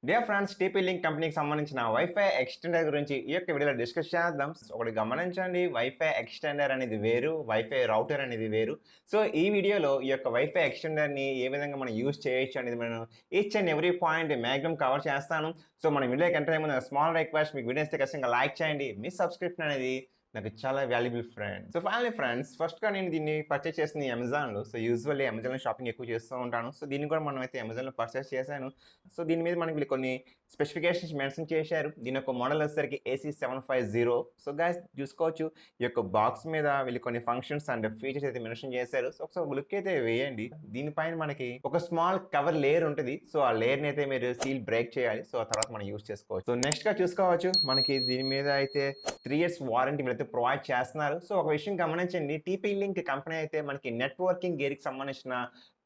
Dear friends, TP-Link కంపెనీకి సంబంధించిన wifi extender గురించి ఈ యొక్క వీడియోలో డిస్కస్ చేద్దాం. ఒకటి గమనించండి, వైఫై ఎక్స్టెండర్ అనేది వేరు, వైఫై రౌటర్ అనేది వేరు. సో ఈ వీడియోలో ఈ యొక్క వైఫై ఎక్స్టెండర్‌ని ఏ విధంగా మనం యూజ్ చేయొచ్చు అనేది మనం each and every point maximum cover చేస్తాను. సో మన వీడియోకి ఎంటర్ అయ్యే ముందు స్మాల్ రిక్వెస్ట్, మీకు వీడియో నచ్చితే ఖచ్చితంగా లైక్ చేయండి. మీ సబ్స్క్రిప్షన్ అనేది నాకు చాలా valuable friend. So finally friends, ఫస్ట్‌గా నేను దీన్ని పర్చేస్ చేసింది అమెజాన్‌లో. సో యూజువల్లీ అమెజాన్‌లో షాపింగ్ ఎక్కువ చేస్తూ ఉంటాను. సో దీన్ని కూడా మనమైతే అమెజాన్‌లో పర్చేస్ చేశాను. సో దీని మీద మనకి వీళ్ళు కొన్ని స్పెసిఫికేషన్స్ మెన్షన్ చేశారు. దీని యొక్క మోడల్ వచ్చేసరికి AC750. సో గైస్ చూసుకోవచ్చు, ఈ యొక్క బాక్స్ మీద వీళ్ళు కొన్ని ఫంక్షన్స్ అండ్ ఫీచర్స్ అయితే మెన్షన్ చేశారు. సో ఒకసారి లుక్ అయితే వేయండి. దీనిపైన మనకి ఒక స్మాల్ కవర్ లేయర్ ఉంటుంది. సో ఆ లేయర్‌ని అయితే మీరు సీల్ బ్రేక్ చేయాలి. సో ఆ తర్వాత మనం యూజ్ చేసుకోవచ్చు. సో నెక్స్ట్‌గా చూసుకోవచ్చు, మనకి దీని మీద అయితే 3 ఇయర్స్ వారంటీ వీళ్ళైతే ప్రొవైడ్ చేస్తున్నారు. సో ఒక విషయం గమనించండి, TP-Link కంపెనీ అయితే మనకి నెట్వర్కింగ్ గేర్‌కి సంబంధించిన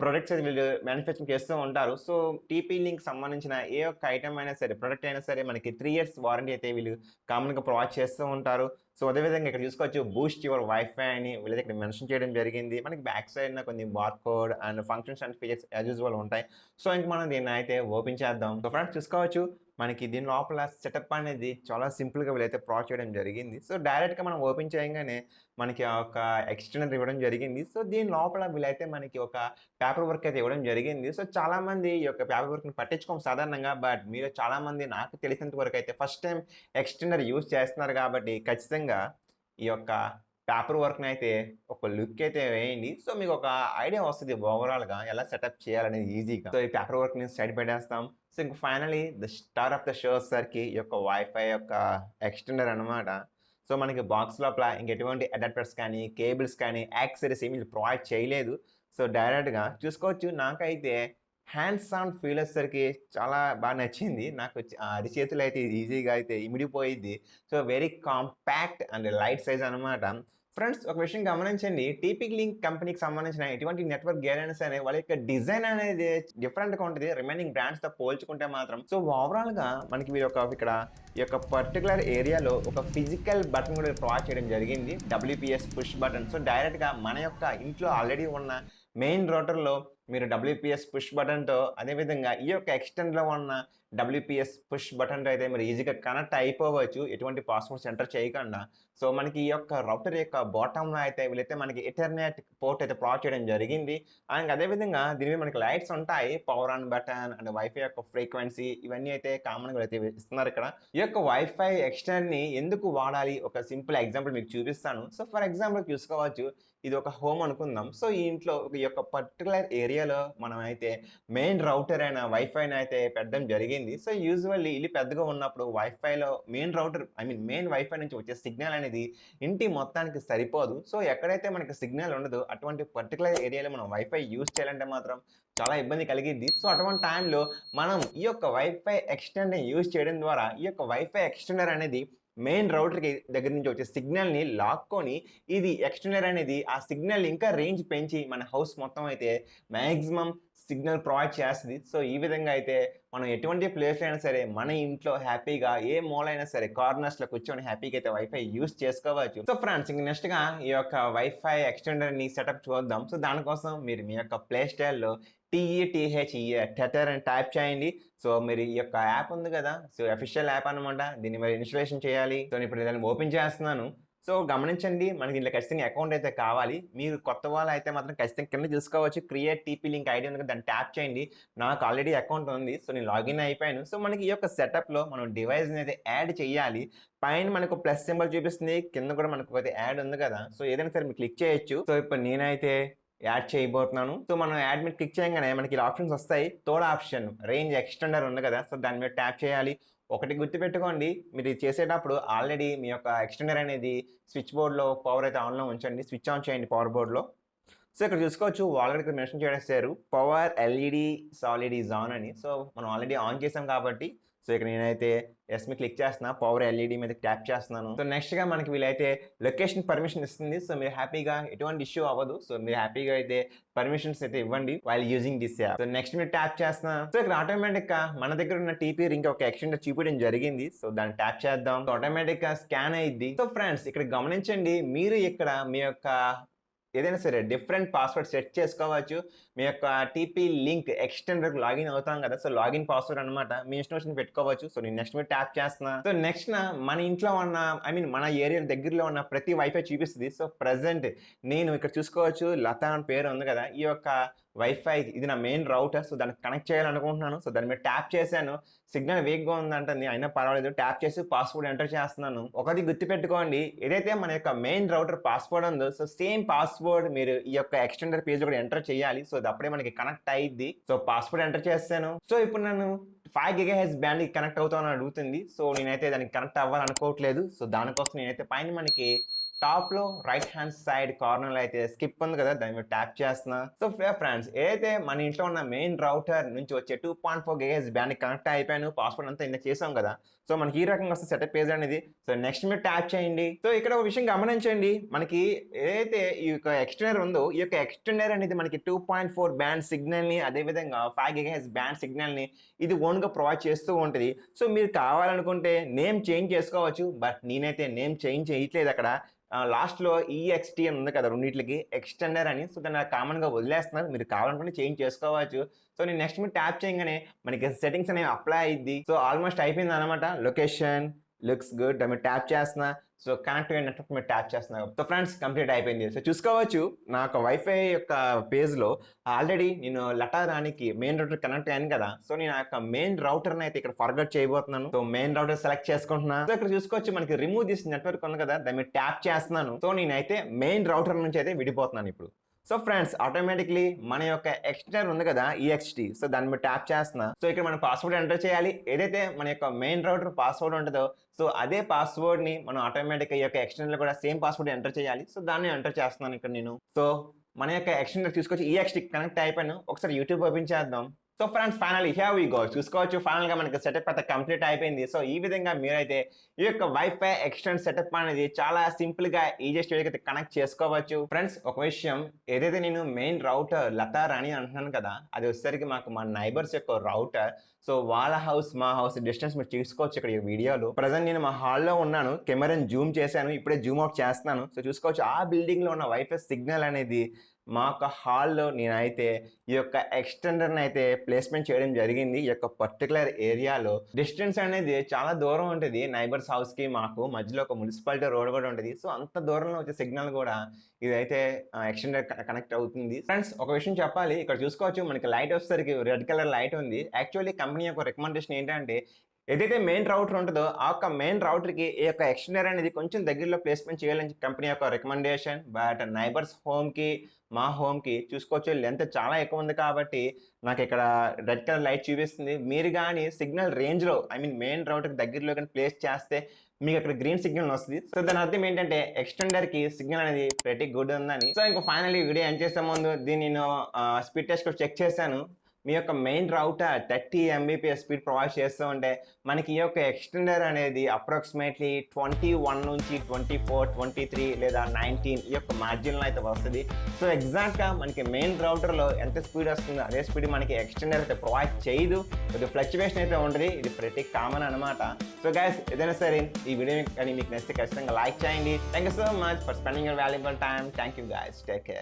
ప్రొడక్ట్స్ అయితే వీళ్ళు మ్యానుఫ్యాక్చరింగ్ చేస్తూ ఉంటారు. సో TP-Link సంబంధించిన ఏ ఒక్క ఐటెమ్ అయినా సరే, ప్రొడక్ట్ అయినా సరే మనకి 3 ఇయర్స్ వారంటీ అయితే వీళ్ళు కామన్‌గా ప్రొవైడ్ చేస్తూ ఉంటారు. సో అదేవిధంగా ఇక్కడ చూసుకోవచ్చు, బూస్ట్ యువర్ వైఫై అని వీళ్ళైతే ఇక్కడ మెన్షన్ చేయడం జరిగింది. మనకి బ్యాక్ సైడ్‌న కొన్ని barcode and functions and features as usual ఉంటాయి. సో ఇంక మనం దీన్ని అయితే ఓపెన్ చేద్దాం. సో ఫ్రెండ్స్ చూసుకోవచ్చు, మనకి దీని లోపల సెటప్ అనేది చాలా సింపుల్‌గా వీళ్ళైతే ప్రొవైడ్ చేయడం జరిగింది. సో డైరెక్ట్‌గా మనం ఓపెన్ చేయంగానే మనకి ఆ ఒక ఎక్స్టెండర్ ఇవ్వడం జరిగింది. సో దీని లోపల వీళ్ళైతే మనకి ఒక పేపర్ వర్క్ అయితే ఇవ్వడం జరిగింది. సో చాలామంది ఈ యొక్క పేపర్ వర్క్‌ని పట్టించుకోము సాధారణంగా. బట్ మీలో చాలామంది నాకు తెలిసినంత వరకు అయితే ఫస్ట్ టైమ్ ఎక్స్టెండర్ యూజ్ చేస్తున్నారు కాబట్టి ఖచ్చితంగా ఈ యొక్క పేపర్ వర్క్‌ని అయితే ఒక లుక్ అయితే వేయండి. సో మీకు ఒక ఐడియా వస్తది ఓవరాల్‌గా ఎలా సెటప్ చేయాలనేది ఈజీగా. సో ఈ పేపర్ వర్క్‌ని సైడ్ పెట్టేస్తాం. సో ఇంక finally the star of the show వచ్చేసరికి ఈ యొక్క వైఫై యొక్క ఎక్స్టెండర్ అనమాట. సో మనకి బాక్స్ లోపల ఇంకెటువంటి అడాప్టర్స్ కానీ, కేబుల్స్ కానీ, యాక్సెసరీస్ ఏమి ప్రొవైడ్ చేయలేదు. సో డైరెక్ట్‌గా చూసుకోవచ్చు, నాకైతే హ్యాండ్స్ ఆన్ ఫీల్ వచ్చేసరికి చాలా బాగా నచ్చింది. నాకు అరిచేతులో అయితే ఈజీగా అయితే ఇమిడిపోయిద్ది. So very compact and light size అనమాట. ఫ్రెండ్స్ ఒక విషయం గమనించండి, TP-Link కంపెనీకి సంబంధించిన ఎటువంటి నెట్వర్క్ గేర్ అయినా సరే వాళ్ళ యొక్క డిజైన్ అనేది డిఫరెంట్‌గా ఉంటది రిమైనింగ్ బ్రాండ్స్‌తో పోల్చుకుంటే మాత్రం. సో ఓవరాల్‌గా మనకి వీళ్ళొక ఇక్కడ ఈ యొక్క పర్టిక్యులర్ ఏరియాలో ఒక ఫిజికల్ బటన్ కూడా ప్రొవైడ్ చేయడం జరిగింది. WPS push button. సో డైరెక్ట్‌గా మన యొక్క ఇంట్లో ఆల్రెడీ ఉన్న మెయిన్ రౌటర్‌లో మీరు WPS పుష్ బటన్‌తో, అదేవిధంగా ఈ యొక్క ఎక్స్టెండ్‌లో ఉన్న WPS పుష్ బటన్‌తో అయితే మీరు ఈజీగా కనెక్ట్ అయిపోవచ్చు, ఎటువంటి పాస్వర్డ్స్ ఎంటర్ చేయకుండా. సో మనకి ఈ యొక్క రౌటర్ యొక్క బాటమ్‌లో అయితే వీళ్ళైతే మనకి ఎథర్నెట్ పోర్ట్ అయితే ప్రొవైడ్ చేయడం జరిగింది. అండ్ అదేవిధంగా దీని మీద మనకి లైట్స్ ఉంటాయి. Power on button and wifi యొక్క ఫ్రీక్వెన్సీ ఇవన్నీ అయితే కామన్‌గా వీళ్ళైతే ఇస్తున్నారు ఇక్కడ. ఈ యొక్క వైఫై ఎక్స్టెండర్‌ని ఎందుకు వాడాలి, ఒక సింపుల్ ఎగ్జాంపుల్ మీకు చూపిస్తాను. సో ఫర్ ఎగ్జాంపుల్ చూసుకోవచ్చు, ఇది ఒక హోమ్ అనుకుందాం. సో ఈ ఇంట్లో ఈ యొక్క పర్టిక్యులర్ ఏరియాలో మనమైతే మెయిన్ రౌటర్ అయిన వైఫైని అయితే పెట్టడం జరిగింది. సో యూజువల్లీ ఇల్లు పెద్దగా ఉన్నప్పుడు వైఫైలో మెయిన్ రౌటర్ మెయిన్ వైఫై నుంచి వచ్చే సిగ్నల్ అనేది ఇంటి మొత్తానికి సరిపోదు. సో ఎక్కడైతే మనకి సిగ్నల్ ఉండదో అటువంటి పర్టిక్యులర్ ఏరియాలో మనం వైఫై యూజ్ చేయాలంటే మాత్రం చాలా ఇబ్బంది కలిగిద్ది. సో అటువంటి టైంలో మనం ఈ యొక్క వైఫై ఎక్స్టెండర్‌ని యూజ్ చేయడం ద్వారా ఈ యొక్క వైఫై ఎక్స్టెండర్ అనేది మెయిన్ రౌటర్‌కి దగ్గర నుంచి వచ్చే సిగ్నల్‌ని లాక్కొని, ఇది ఎక్స్టెండర్ అనేది ఆ సిగ్నల్ ఇంకా రేంజ్ పెంచి మన హౌస్ మొత్తం అయితే మాక్సిమం సిగ్నల్ ప్రొవైడ్ చేస్తది. సో ఈ విధంగా అయితే మనం ఎటువంటి ప్లేస్‌లో అయినా సరే మన ఇంట్లో హ్యాపీగా ఏ మూల అయినా సరే కార్నర్స్‌లో కూర్చొని హ్యాపీగా అయితే వైఫై యూజ్ చేసుకోవచ్చు. సో ఫ్రెండ్స్, ఇంక నెక్స్ట్‌గా ఈ యొక్క వైఫై ఎక్స్టెండర్‌ని సెటప్ చూద్దాం. సో దానికోసం మీరు మీ యొక్క ప్లే స్టోర్‌లో టెథర్ అని టైప్ చేయండి. సో మీరు ఈ యొక్క యాప్ ఉంది కదా, సో అఫీషియల్ యాప్ అనమాట. దీన్ని మరి ఇన్‌స్టాలేషన్ చేయాలి. సో నేను ఇప్పుడు దాన్ని ఓపెన్ చేస్తున్నాను. సో గమనించండి, మనకి దీంట్లో ఖచ్చితంగా అకౌంట్ అయితే కావాలి. మీరు కొత్త వాళ్ళైతే మాత్రం ఖచ్చితంగా కింద చూసుకోవచ్చు, క్రియేట్ TP-Link ఐడీ ఉంది కదా, దాన్ని ట్యాప్ చేయండి. నాకు ఆల్రెడీ అకౌంట్ ఉంది. సో నేను లాగిన్ అయిపోయాను. సో మనకి ఈ యొక్క సెటప్‌లో మనం డివైస్‌ని అయితే యాడ్ చేయాలి. పైన మనకు ప్లస్ సింబల్ చూపిస్తుంది. కింద కూడా మనకు ఒక యాడ్ ఉంది కదా, సో ఏదైనా సరే మీరు క్లిక్ చేయొచ్చు. సో ఇప్పుడు నేనైతే యాడ్ చేయబోతున్నాను. సో మనం యాడ్ మీద క్లిక్ చేయగానే మనకి ఇలా ఆప్షన్స్ వస్తాయి. థర్డ్ ఆప్షన్ రేంజ్ ఎక్స్టెండర్ ఉంది కదా, సో దాని మీద ట్యాప్ చేయాలి. ఒకటి గుర్తుపెట్టుకోండి, మీరు ఇది చేసేటప్పుడు ఆల్రెడీ మీ యొక్క ఎక్స్టెండర్ అనేది స్విచ్ బోర్డ్‌లో పవర్ అయితే ఆన్‌లో ఉంచండి. స్విచ్ ఆన్ చేయండి పవర్ బోర్డ్‌లో. సో ఇక్కడ చూసుకోవచ్చు, ఆల్రెడీ ఇక్కడ మెన్షన్ చేసేసారు, power LED solid is on అని. సో మనం ఆల్రెడీ ఆన్ చేసాం కాబట్టి, సో ఇక్కడ నేనైతే ఎస్ మీద క్లిక్ చేస్తున్నా, పవర్ ఎల్ఈడి మీద ట్యాప్ చేస్తున్నాను. సో నెక్స్ట్‌గా మనకి వీళ్ళైతే లొకేషన్ పర్మిషన్ ఇస్తుంది. సో మీరు హ్యాపీగా ఎటువంటి ఇష్యూ అవ్వదు. సో మీరు హ్యాపీగా అయితే పర్మిషన్స్ అయితే ఇవ్వండి while using this app. So next మీరు ట్యాప్ చేస్తున్నా. సో ఇక్కడ ఆటోమేటిక్‌గా మన దగ్గర ఉన్న TP-Link ఒక ఎక్స్టెండర్ చూపించడం జరిగింది. సో దాన్ని ట్యాప్ చేద్దాం. సో ఆటోమేటిక్‌గా స్కాన్ అయ్యిద్ది. సో ఫ్రెండ్స్ ఇక్కడ గమనించండి, మీరు ఇక్కడ మీ యొక్క ఏదైనా సరే డిఫరెంట్ పాస్వర్డ్ సెట్ చేసుకోవచ్చు. మీ యొక్క టీపీ లింక్ ఎక్స్టెండర్‌కి లాగిన్ అవుతాం కదా! సో, లాగిన్ పాస్వర్డ్ అనమాట. మీ ఇష్టం వచ్చినట్టు పెట్టుకోవచ్చు. సో, నేను నెక్స్ట్ మీద ట్యాప్ చేస్తున్నా. సో, నెక్స్ట్‌న మన ఇంట్లో ఉన్న మన ఏరియా దగ్గరలో ఉన్న ప్రతి వైఫై చూపిస్తది. సో, ప్రెజెంట్ నేను ఇక్కడ చూసుకోవచ్చు లత అని పేరు ఉంది కదా! ఈ యొక్క వైఫై ఇది నా మెయిన్ రౌటర్. సో, దానికి కనెక్ట్ చేయాలనుకుంటున్నాను. సో, దాని మీద ట్యాప్ చేశాను. సిగ్నల్ వీక్‌గా ఉందంటుంది. అయినా పర్వాలేదు. ట్యాప్ చేసి పాస్వర్డ్ ఎంటర్ చేస్తున్నాను. ఒకటి గుర్తుపెట్టుకోండి. ఏదైతే మన యొక్క మెయిన్ రౌటర్ పాస్వర్డ్ ఉందో సో, సేమ్ పాస్వర్డ్ మీరు ఈ యొక్క ఎక్స్టెండర్ పేజ్‌లో కూడా ఎంటర్ చేయాలి. సో, అది అప్పుడే మనకి కనెక్ట్ అయ్యిద్ది. సో, పాస్వర్డ్ ఎంటర్ చేశాను. సో, ఇప్పుడు నన్ను 5 గిగాహెర్ట్జ్ బ్యాండ్‌కి కనెక్ట్ అవుతామని అడుగుతుంది. సో, నేనైతే దానికి కనెక్ట్ అవ్వాలనుకోవట్లేదు. సో, దానికోసం నేనైతే పైన మనకి టాప్‌లో రైట్ హ్యాండ్ సైడ్ కార్నర్‌లో అయితే స్కిప్ ఉంది కదా! దాని మీద ట్యాప్ చేస్తున్నా. సో, ఫ్రెండ్స్ ఏదైతే మన ఇంట్లో ఉన్న మెయిన్ రౌటర్ నుంచి వచ్చే 2.4 గిగాహెర్ట్జ్ బ్యాండ్‌కి కనెక్ట్ అయిపోయాను. పాస్వర్డ్ అంతా ఇందాక చేసాం కదా! సో, మనకి ఈ రకంగా వస్తది సెటప్ పేజ్ అనేది. సో, నెక్స్ట్ మీద ట్యాప్ చేయండి. సో, ఇక్కడ ఒక విషయం గమనించండి. మనకి ఏదైతే ఈ యొక్క ఎక్స్టెండర్ ఉందో, ఈ యొక్క ఎక్స్టెండర్ అనేది మనకి 2.4 బ్యాండ్ సిగ్నల్‌ని అదే విధంగా 5 గిగాహెర్ట్జ్ బ్యాండ్ సిగ్నల్‌ని ఇది ఓన్‌గా ప్రొవైడ్ చేస్తూ ఉంటది. సో, మీరు కావాలనుకుంటే నేమ్ చేంజ్ చేసుకోవచ్చు. బట్ నేనైతే నేమ్ చేంజ్ చేయట్లేదు అక్కడ. లాస్ట్‌లో ఈఎక్స్‌టీ అని ఉంది కదా! రెండిట్లకి ఎక్స్టెండర్ అని. సో, దాన్ని కామన్‌గా వదిలేస్తున్నాను. మీరు కావాలనుకుంటే చేంజ్ చేసుకోవచ్చు. సో, నేను నెక్స్ట్ మీద ట్యాప్ చేయంగానే మనకి సెట్టింగ్స్ అనేవి అప్లై అయ్యిద్ది. సో, ఆల్‌మోస్ట్ అయిపోయిందనమాట. Location looks good. దాని మీద ట్యాప్ చేస్తున్నా. సో, కనెక్ట్ అయిన నెట్వర్క్ మీద ట్యాప్ చేస్తున్నా. సో, ఫ్రెండ్స్ కంప్లీట్ అయిపోయింది. సో, చూసుకోవచ్చు నా యొక్క వైఫై యొక్క పేజ్‌లో ఆల్రెడీ నేను లటా రానికి మెయిన్ రౌటర్ కనెక్ట్ అయ్యాను కదా! సో, నేను ఆ యొక్క మెయిన్ రౌటర్‌ని అయితే ఇక్కడ ఫర్గట్ చేయబోతున్నాను. సో, మెయిన్ రౌటర్ సెలెక్ట్ చేసుకుంటున్నా. సో, ఇక్కడ చూసుకోవచ్చు మనకి రిమూవ్ దిస్ నెట్వర్క్ ఉంది కదా! దాని మీద ట్యాప్ చేస్తున్నాను. సో, నేనైతే మెయిన్ రౌటర్ నుంచి అయితే విడిపోతున్నాను ఇప్పుడు. సో, ఫ్రెండ్స్ ఆటోమేటిక్‌లీ మన యొక్క ఎక్స్టెండర్ ఉంది కదా! ఈఎక్స్‌టీ సో, దాని మీద ట్యాప్ చేస్తున్నా. సో, ఇక్కడ మనం పాస్వర్డ్ ఎంటర్ చేయాలి. ఏదైతే మన యొక్క మెయిన్ రౌటర్ పాస్వర్డ్ ఉంటదో సో, అదే పాస్వర్డ్‌ని మనం ఆటోమేటిక్‌గా ఈ యొక్క ఎక్స్టెండర్‌లో కూడా సేమ్ పాస్వర్డ్ ఎంటర్ చేయాలి. సో, దాన్ని ఎంటర్ చేస్తున్నాను ఇక్కడ నేను. సో, మన యొక్క ఎక్స్టెండర్ తీసుకొచ్చి ఈఎక్స్‌టీకి కనెక్ట్ అయిపోయాను. ఒకసారి యూట్యూబ్ ఓపెన్ చేద్దాం. So, friends finally here we go. చూసుకోవచ్చు ఫైనల్‌గా మనకి సెటప్ అయితే కంప్లీట్ అయిపోయింది. సో, ఈ విధంగా మీరైతే ఈ యొక్క వైఫై ఎక్స్టెండ్ సెటప్ అనేది చాలా సింపుల్‌గా ఈజియెస్ట్ వేలో అయితే కనెక్ట్ చేసుకోవచ్చు. ఫ్రెండ్స్ ఒక విషయం ఏదైతే నేను మెయిన్ రౌటర్ లతా రాణి అంటున్నాను కదా! అది వచ్చేసరికి మా నైబర్స్ యొక్క రౌటర్. సో, వాళ్ళ హౌస్, మా హౌస్ డిస్టెన్స్ మీరు చూసుకోవచ్చు ఇక్కడ ఈ వీడియోలో. ప్రెజెంట్ నేను మా హాల్‌లో ఉన్నాను. కెమెరాని జూమ్ చేశాను. ఇప్పుడే జూమ్ అవుట్ చేస్తున్నాను. సో, చూసుకోవచ్చు ఆ బిల్డింగ్‌లో ఉన్న వైఫై సిగ్నల్ అనేది మా యొక్క హాల్‌లో నేనైతే ఈ యొక్క ఎక్స్టెండర్‌ని అయితే ప్లేస్‌మెంట్ చేయడం జరిగింది. ఈ యొక్క పర్టిక్యులర్ ఏరియాలో. డిస్టెన్స్ అనేది చాలా దూరం ఉంటది. నైబర్స్ హౌస్‌కి మాకు మధ్యలో ఒక మున్సిపాలిటీ రోడ్ కూడా ఉంటది. సో, అంత దూరంలో వచ్చే సిగ్నల్ కూడా ఇదైతే ఎక్స్టెండర్ కనెక్ట్ అవుతుంది. ఫ్రెండ్స్ ఒక విషయం చెప్పాలి. ఇక్కడ చూసుకోవచ్చు మనకి లైట్ వచ్చేసరికి రెడ్ కలర్ లైట్ ఉంది. యాక్చువల్లీ కంపెనీ యొక్క రికమెండేషన్ ఏంటంటే ఏదైతే మెయిన్ రౌటర్ ఉంటదో ఆ యొక్క మెయిన్ రౌటర్‌కి ఈ యొక్క ఎక్స్టెండర్ అనేది కొంచెం దగ్గరలో ప్లేస్‌మెంట్ చేయాలని కంపెనీ యొక్క రికమెండేషన్. బట్ నైబర్స్ హోమ్‌కి, మా హోమ్‌కి చూసుకోవచ్చు లెంత్ చాలా ఎక్కువ ఉంది కాబట్టి నాకిక్కడ రెడ్ కలర్ లైట్ చూపిస్తుంది. మీరు గాని సిగ్నల్ రేంజ్‌లో మెయిన్ రౌటర్‌కి దగ్గరలో గాని ప్లేస్ చేస్తే మీకు అక్కడ గ్రీన్ సిగ్నల్ వస్తది. సో, దాని అర్థం ఏంటంటే ఎక్స్టెండర్‌కి సిగ్నల్ అనేది ప్రెటీ గుడ్ ఉందని. సో, ఇంక ఫైనల్లీ వీడియో ఎండ్ చేసే ముందు దీన్ని నేను స్పీడ్ టెస్ట్ కూడా చెక్ చేశాను. మీ యొక్క main router 30 Mbps speed provide చేస్తూ ఉంటే మనకి ఈ యొక్క ఎక్స్టెండర్ అనేది అప్రాక్సిమేట్లీ 21 నుంచి 24, 23 లేదా 19 ఈ యొక్క మార్జిన్‌లో అయితే వస్తది. సో, ఎగ్జాక్ట్‌గా మనకి మెయిన్ రౌటర్‌లో ఎంత స్పీడ్ వస్తుందో అదే స్పీడ్ మనకి ఎక్స్టెండర్ అయితే ప్రొవైడ్ చేయదు. కొద్దిగా ఫ్లక్చుయేషన్ అయితే ఉంటది. ఇది ప్రెటీ కామన్ అనమాట. సో, గైస్ ఏదైనా సరే ఈ వీడియో కానీ మీకు నచ్చితే ఖచ్చితంగా లైక్ చేయండి. Thank you so much for spending your valuable time. Thank you guys. Take care.